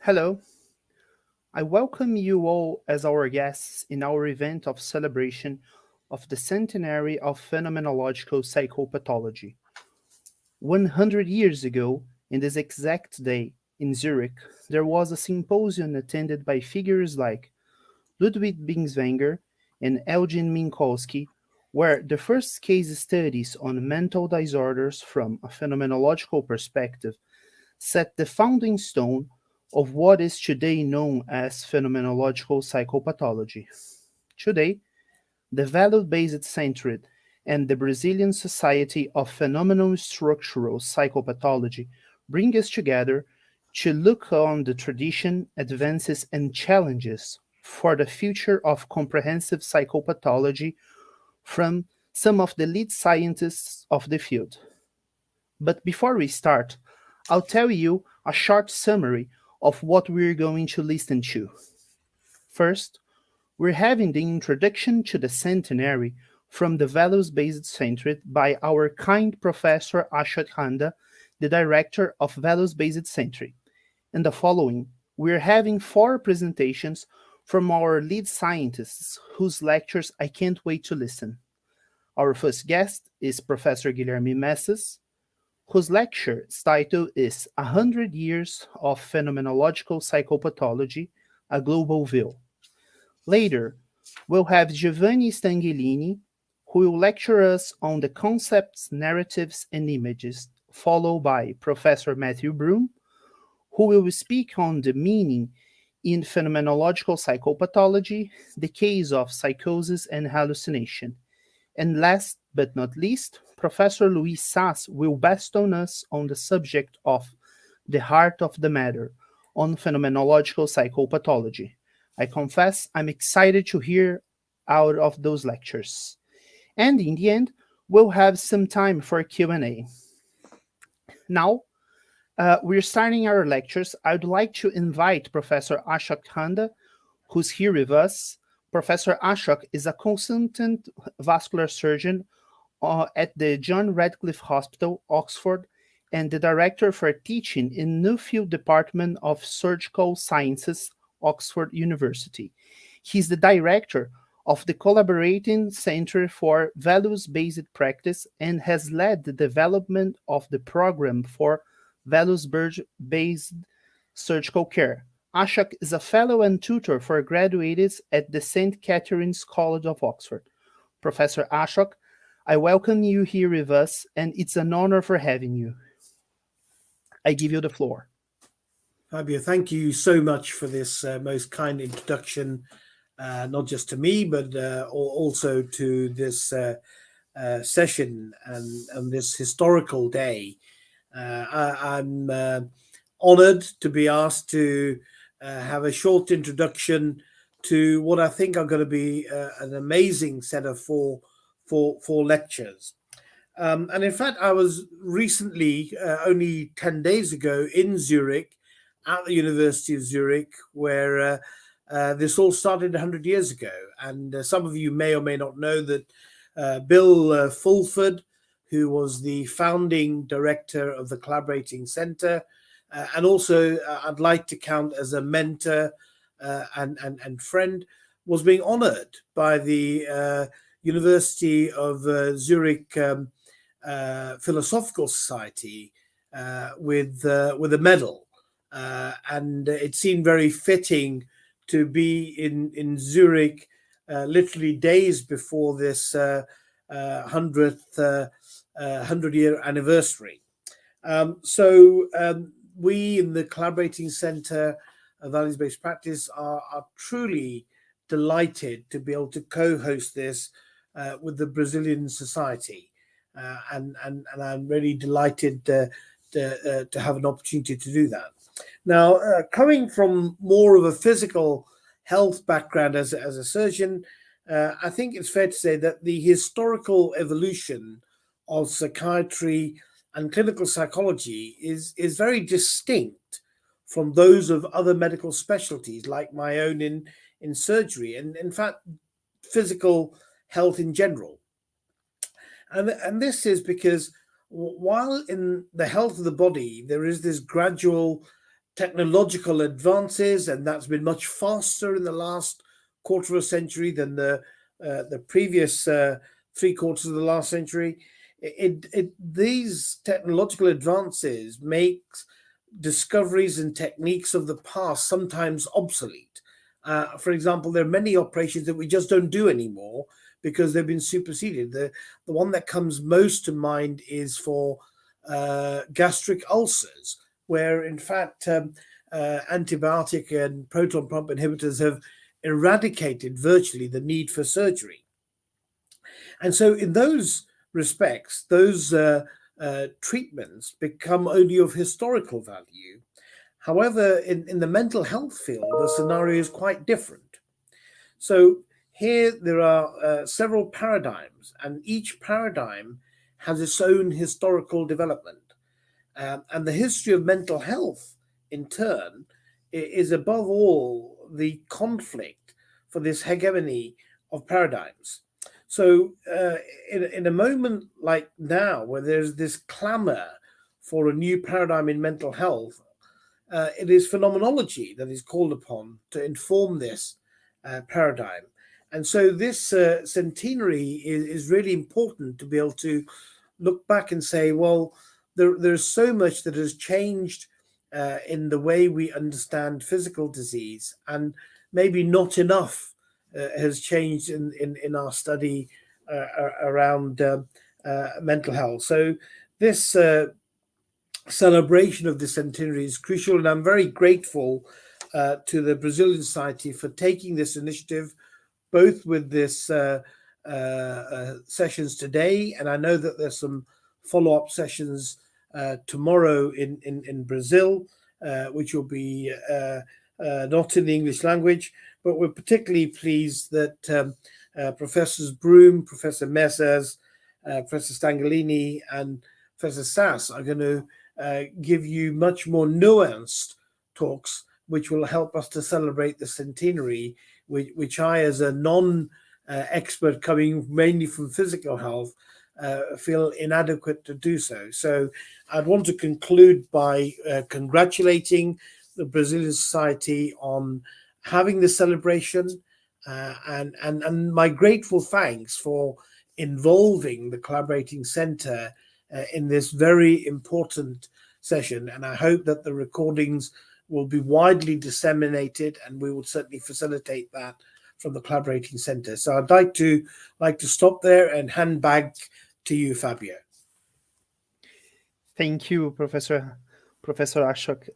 Hello, I welcome you all as our guests in our event of celebration of the Centenary of Phenomenological Psychopathology. 100 years ago, in this exact day, in Zurich, there was a symposium attended by figures like Ludwig Binswanger and Eugen Minkowski, where the first case studies on mental disorders from a phenomenological perspective set the founding stone of what is today known as phenomenological psychopathology. Today, the value based centered and the Brazilian Society of Phenomenal Structural Psychopathology bring us together to look on the tradition, advances, and challenges for the future of comprehensive psychopathology from some of the lead scientists of the field. But before we start, I'll tell you a short summary of what we're going to listen to. First, we're having the introduction to the centenary from the values based centered by our kind professor Ashok Handa, the director of Values Based Century. In the following, we're having four presentations from our lead scientists whose lectures I can't wait to listen. Our first guest is Professor Guilherme Messas, whose lecture's title is 100 Years of Phenomenological Psychopathology, A Global View. Later, we'll have Giovanni Stanghellini, who will lecture us on the concepts, narratives, and images, followed by Professor Matthew Broome, who will speak on the meaning in phenomenological psychopathology, the case of psychosis and hallucination. And last but not least, Professor Luis Sass will bestow us on the subject of the heart of the matter on phenomenological psychopathology. I confess I'm excited to hear out of those lectures. And in the end, we'll have some time for Q&A. Now, we're starting our lectures. I'd like to invite Professor Ashok Handa, who's here with us. Professor Ashok is a consultant vascular surgeon at the John Radcliffe Hospital, Oxford, and the director for teaching in Nuffield Department of Surgical Sciences, Oxford University. He's the director of the Collaborating Center for Values-Based Practice and has led the development of the program for values-based surgical care. Ashok is a fellow and tutor for graduates at the St. Catherine's College of Oxford. Professor Ashok, I welcome you here with us, and it's an honor for having you. I give you the floor. Fabio, thank you so much for this most kind introduction, not just to me, but also to this session and this historical day. I'm honored to be asked to have a short introduction to what I think are going to be an amazing set of four lectures. And in fact, I was recently, only 10 days ago, in Zurich at the University of Zurich, where this all started 100 years ago. And some of you may or may not know that Bill Fulford, who was the founding director of the Collaborating Center, and also I'd like to count as a mentor and friend, was being honored by the University of Zurich Philosophical Society with a medal. And it seemed very fitting to be in Zurich literally days before this 100-year anniversary. So we in the Collaborating Center of Values-Based Practice are truly delighted to be able to co-host this with the Brazilian Society. And I'm really delighted to have an opportunity to do that. Now, coming from more of a physical health background as a surgeon, I think it's fair to say that the historical evolution of psychiatry and clinical psychology is very distinct from those of other medical specialties like my own in surgery and, in fact, physical health in general. And this is because while in the health of the body, there is this gradual technological advances, and that's been much faster in the last quarter of a century than the previous 3 quarters of the last century. These technological advances make discoveries and techniques of the past sometimes obsolete. For example, there are many operations that we just don't do anymore because they've been superseded. The one that comes most to mind is for gastric ulcers, where in fact antibiotic and proton pump inhibitors have eradicated virtually the need for surgery. And so in those respects, those treatments become only of historical value. However, in the mental health field, the scenario is quite different. So here there are several paradigms, and each paradigm has its own historical development. And the history of mental health, in turn, is above all the conflict for this hegemony of paradigms. So, in a moment like now, where there's this clamor for a new paradigm in mental health, it is phenomenology that is called upon to inform this paradigm. And so, this centenary is really important to be able to look back and say, well, there's so much that has changed in the way we understand physical disease, and maybe not enough has changed in our study around mental health. So this celebration of the centenary is crucial, and I'm very grateful to the Brazilian Society for taking this initiative, both with this sessions today, and I know that there's some follow-up sessions tomorrow in Brazil, which will be not in the English language, but we're particularly pleased that Professors Broome, Professor Messas, Professor Stanghellini, and Professor Sass are going to give you much more nuanced talks, which will help us to celebrate the centenary, which I, as a non-expert coming mainly from physical health, feel inadequate to do so. So I'd want to conclude by congratulating the Brazilian Society on having this celebration, and my grateful thanks for involving the Collaborating Centre in this very important session. And I hope that the recordings will be widely disseminated, and we will certainly facilitate that from the Collaborating Centre. So I'd like to stop there and hand back to you, Fabio. Thank you, Professor Ashok.